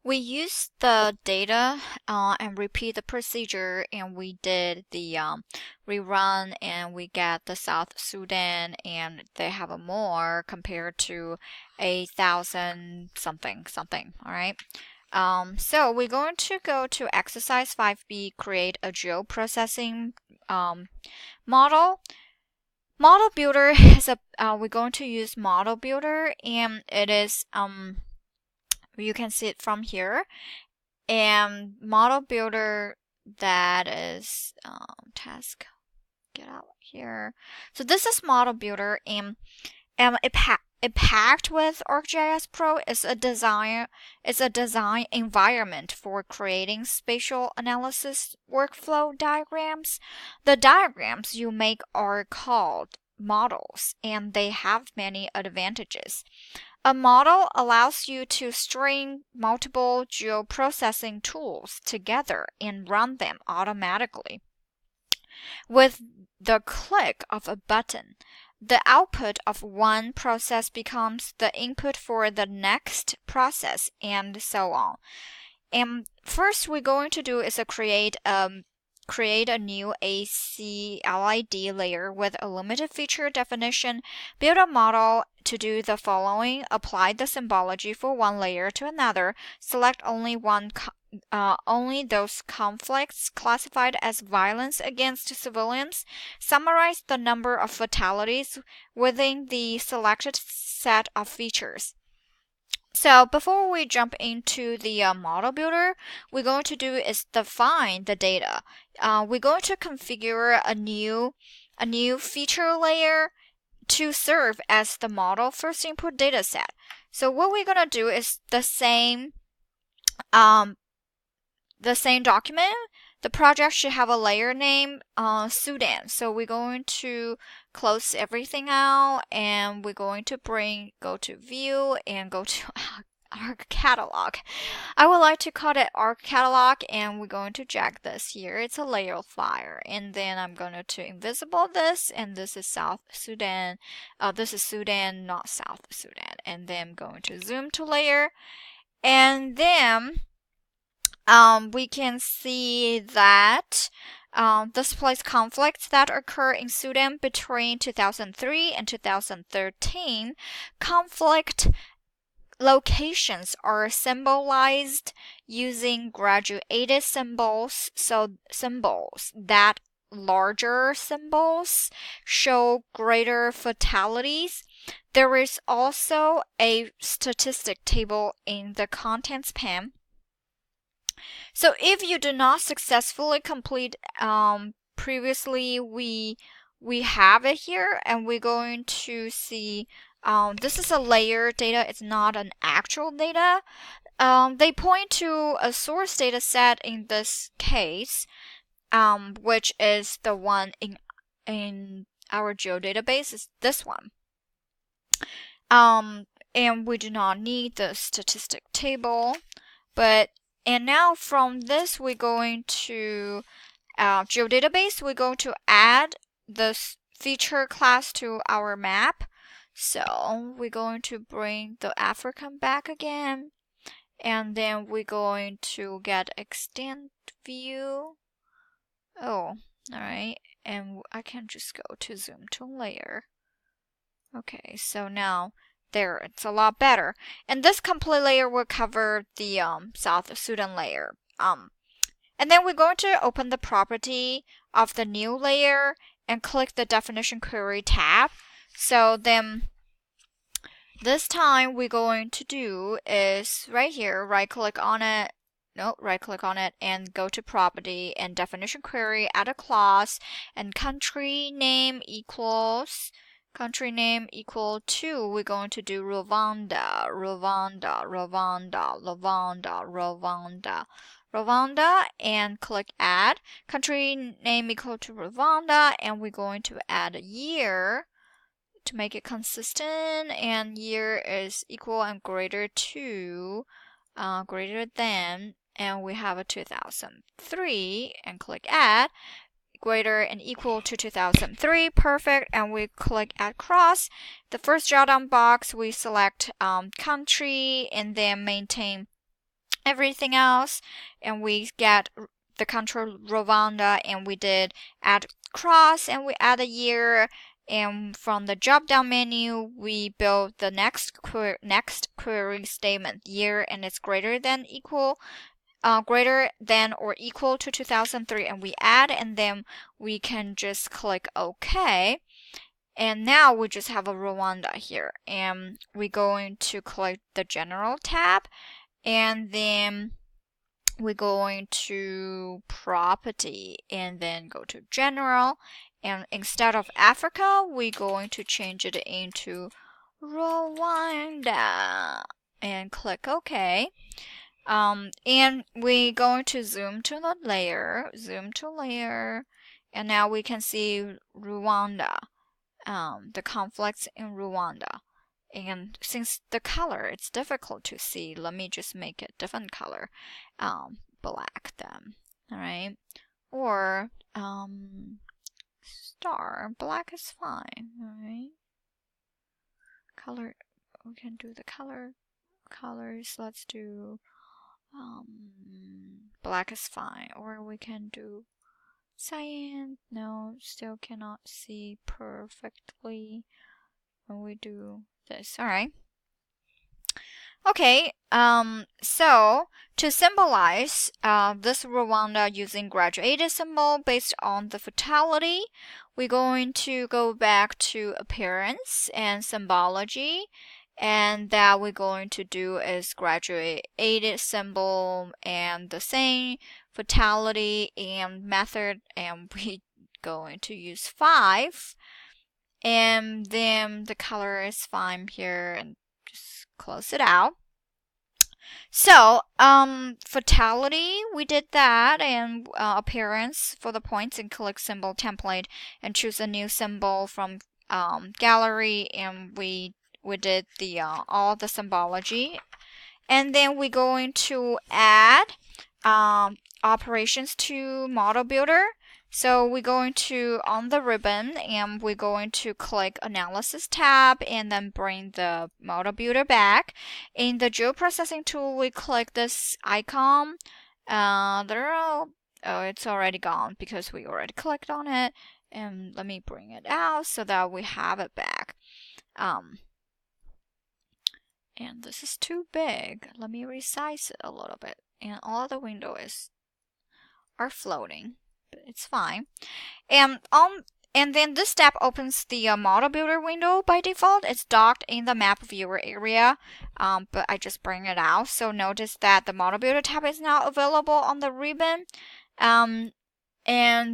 We used the data and repeat the procedure, and we did the rerun, and we get the South Sudan, and they have a more compared to 1,000 something something. All right. So we're going to go to exercise 5B, create a geoprocessing model. Model builder is we're going to use model builder, and it is you can see it from here. And model builder, that is task, get out here. So this is model builder, and it packed with ArcGIS Pro is a design environment for creating spatial analysis workflow diagrams. The diagrams you make are called models, and they have many advantages. A model allows you to string multiple geoprocessing tools together and run them automatically. With the click of a button, the output of one process becomes the input for the next process, and so on. And first we're going to do is create a new ACLID layer with a limited feature definition, build a model to do the following: apply the symbology for one layer to another, select only those conflicts classified as violence against civilians, summarize the number of fatalities within the selected set of features. So before we jump into the model builder, we're going to do is define the data. We're going to configure a new feature layer to serve as the model first input data set. So what we're going to do is the same document. The project should have a layer name Sudan. So we're going to close everything out, and we're going to go to view and go to ArcCatalog. I would like to call it ArcCatalog, and we're going to drag this here. It's a layer file, and then I'm going to invisible this, and this is South Sudan. This is Sudan, not South Sudan. And then I'm going to zoom to layer, and then we can see that displays conflicts that occur in Sudan between 2003 and 2013. Conflict locations are symbolized using graduated symbols. So symbols that larger symbols show greater fatalities. There is also a statistic table in the contents pane. So if you do not successfully complete previously, we have it here, and we're going to see this is a layer data. It's not an actual data. They point to a source data set in this case, which is the one in our geodatabase, is this one. And we do not need the statistic table, and now from this, we're going to geodatabase. We're going to add this feature class to our map. So we're going to bring the African back again, and then we're going to get extend view. Oh, all right. And I can just go to zoom to layer. Okay, so now there, it's a lot better. And this complete layer will cover the South Sudan layer. And then we're going to open the property of the new layer and click the definition query tab. So then this time we're going to do is right here, right click on it and go to property and definition query, add a clause, and country name equal to, we're going to do Rwanda, and click add. Country name equal to Rwanda, and we're going to add a year to make it consistent, and year is equal and greater than, and we have a 2003, and click add. Greater and equal to 2003, perfect, and we click add cross. The first drop down box, we select country, and then maintain everything else, and we get the control Rwanda, and we did add cross, and we add a year, and from the drop down menu we build the next query statement, year and it's greater than or equal to 2003, and we add, and then we can just click OK. And now we just have a Rwanda here, and we're going to click the General tab, and then we're going to Property, and then go to General, and instead of Africa, we're going to change it into Rwanda, and click OK. And we're going to zoom to the layer, and now we can see Rwanda. The conflicts in Rwanda. And since the color it's difficult to see, let me just make it different color, black then. All right, or star black is fine. All right, color, we can do the colors. Let's do black is fine, or we can do cyan. No, still cannot see perfectly when we do this. All right. Okay, so to symbolize this Rwanda using graduated symbol based on the fatality, we're going to go back to appearance and symbology, and that we're going to do is graduated symbol and the same fatality and method, and we're going to use 5. And then the color is fine here, and just close it out. So, fatality, we did that, and appearance for the points, and click symbol template and choose a new symbol from gallery, and we did the all the symbology. And then we're going to add operations to model builder. So we're going to on the ribbon, and we're going to click analysis tab, and then bring the model builder back. In the geoprocessing tool, we click this icon. It's already gone because we already clicked on it. And let me bring it out so that we have it back. And this is too big. Let me resize it a little bit. And all the windows are floating. It's fine. And then this step opens the model builder window by default. It's docked in the map viewer area, but I just bring it out. So notice that the model builder tab is now available on the ribbon. And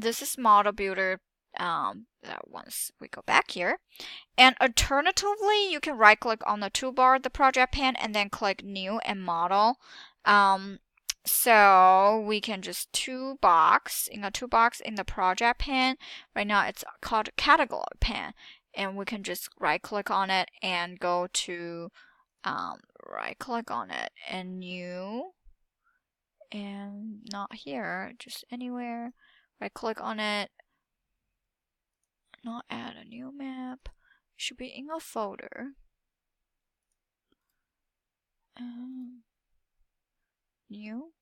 this is model builder once we go back here. And alternatively, you can right click on the toolbar, the project pane, and then click new and model. So we can just toolbox in the project pane. Right now it's called category pane, and we can just right click on it and go to right click on it and new, and not here, just anywhere. Right click on it, not add a new map. It should be in a folder. New.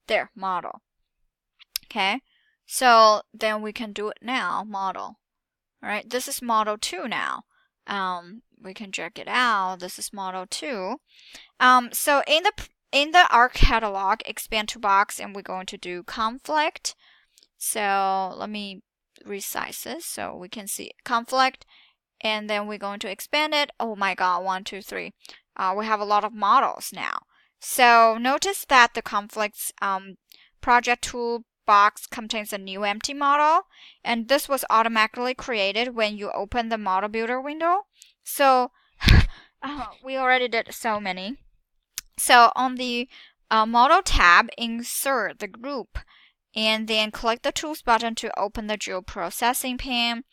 There, model. Okay, so then we can do it now, model. All right, this is model 2 now. We can check it out. This is model 2. So in the ARC catalog, expand to box, and we're going to do conflict. So let me resize this so we can see conflict, and then we're going to expand it. Oh my God, 1, 2, 3. We have a lot of models now. So notice that the conflicts project toolbox contains a new empty model, and this was automatically created when you open the model builder window. So we already did so many. So on the model tab, insert the group, and then click the tools button to open the geoprocessing pane.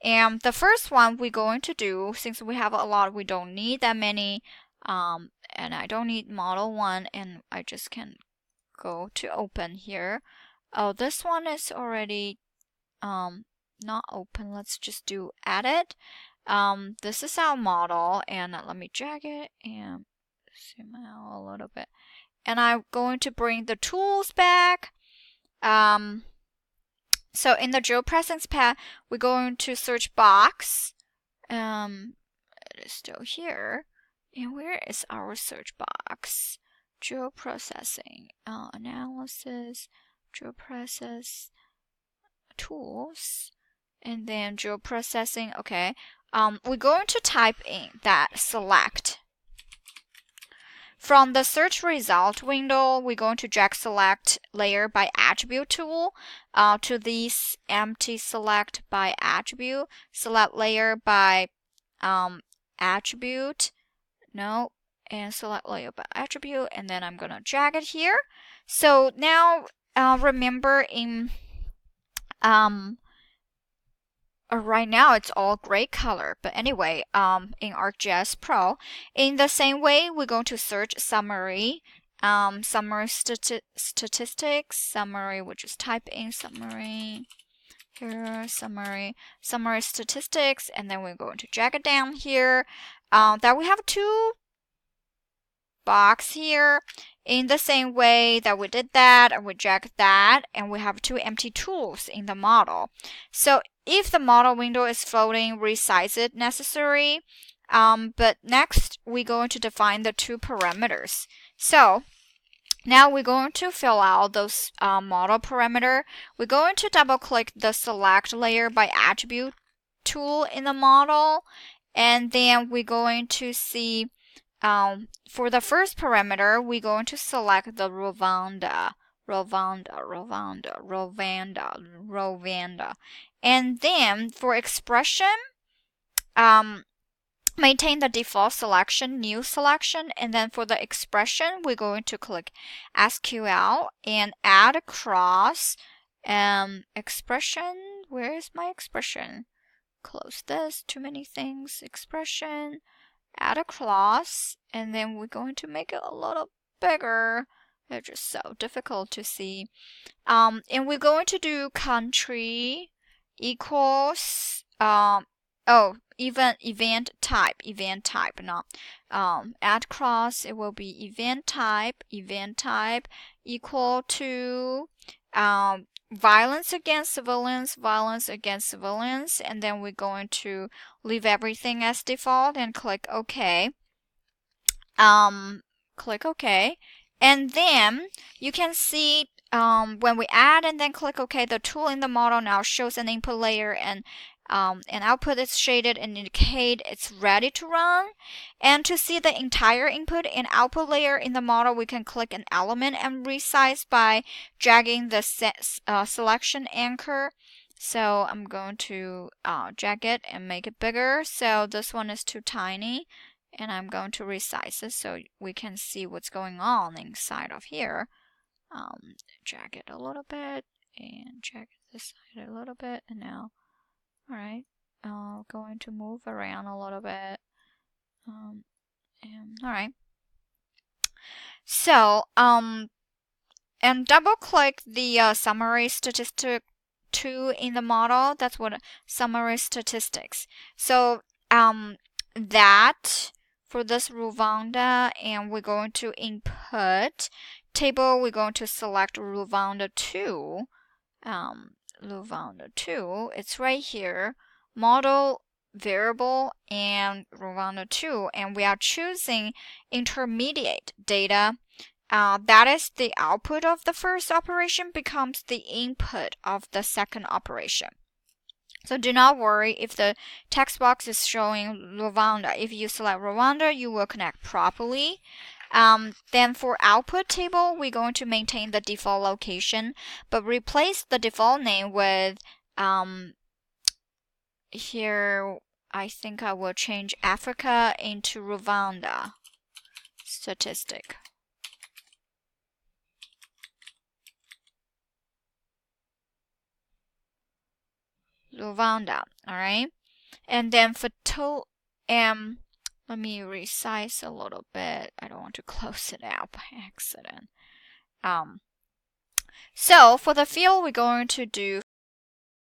And the first one we're going to do, since we have a lot, we don't need that many. And I don't need model 1, and I just can go to open here. Oh, this one is already not open. Let's just do edit. This is our model, and let me drag it and zoom out a little bit. And I'm going to bring the tools back. So in the geopresence path, we're going to search box. It is still here. And where is our search box? Geoprocessing, analysis, geoprocess, tools, and then geoprocessing. Okay. We're going to type in that select. From the search result window, we're going to drag select layer by attribute tool to this empty select by attribute, select layer by attribute, no, and select layer by attribute, and then I'm going to drag it here. So now remember in right now it's all gray color, but anyway, in ArcGIS Pro, in the same way, we're going to search summary, summary statistics, summary, we just type in summary here, summary statistics, and then we're going to drag it down here. That we have two box here. In the same way that we did that, and we drag that, and we have two empty tools in the model. So if the model window is floating, resize it necessary. But next, we're going to define the two parameters. So now we're going to fill out those model parameter. We're going to double click the select layer by attribute tool in the model, and then we're going to see for the first parameter, we're going to select the Rovanda. And then for expression, maintain the default selection, new selection. And then for the expression, we're going to click SQL and add across expression. Where is my expression? Close this, too many things. Expression. Add a clause, and then we're going to make it a little bigger. They're just so difficult to see. And we're going to do country equals event type, not add clause. It will be event type equal to violence against civilians, and then we're going to leave everything as default and click OK. Click OK. And then you can see when we add and then click OK, the tool in the model now shows an input layer and output is shaded and indicate it's ready to run. And to see the entire input and output layer in the model, we can click an element and resize by dragging the selection anchor. So I'm going to drag it and make it bigger. So this one is too tiny, and I'm going to resize it so we can see what's going on inside of here. Drag it a little bit and drag this side a little bit, and now. Alright, going to move around a little bit. Alright. So, and double click the summary statistic 2 in the model. That's what summary statistics. So, that for this Rwanda, and we're going to input table, we're going to select Rwanda 2. Rwanda 2, it's right here, model variable and Rwanda 2, and we are choosing intermediate data. That is the output of the first operation becomes the input of the second operation. So do not worry if the text box is showing Rwanda. If you select Rwanda, you will connect properly. Then for output table, we're going to maintain the default location, but replace the default name with here, I think I will change Africa into Rwanda statistic. Rwanda, alright? And then for let me resize a little bit. I don't want to close it out by accident. So for the field, we're going to do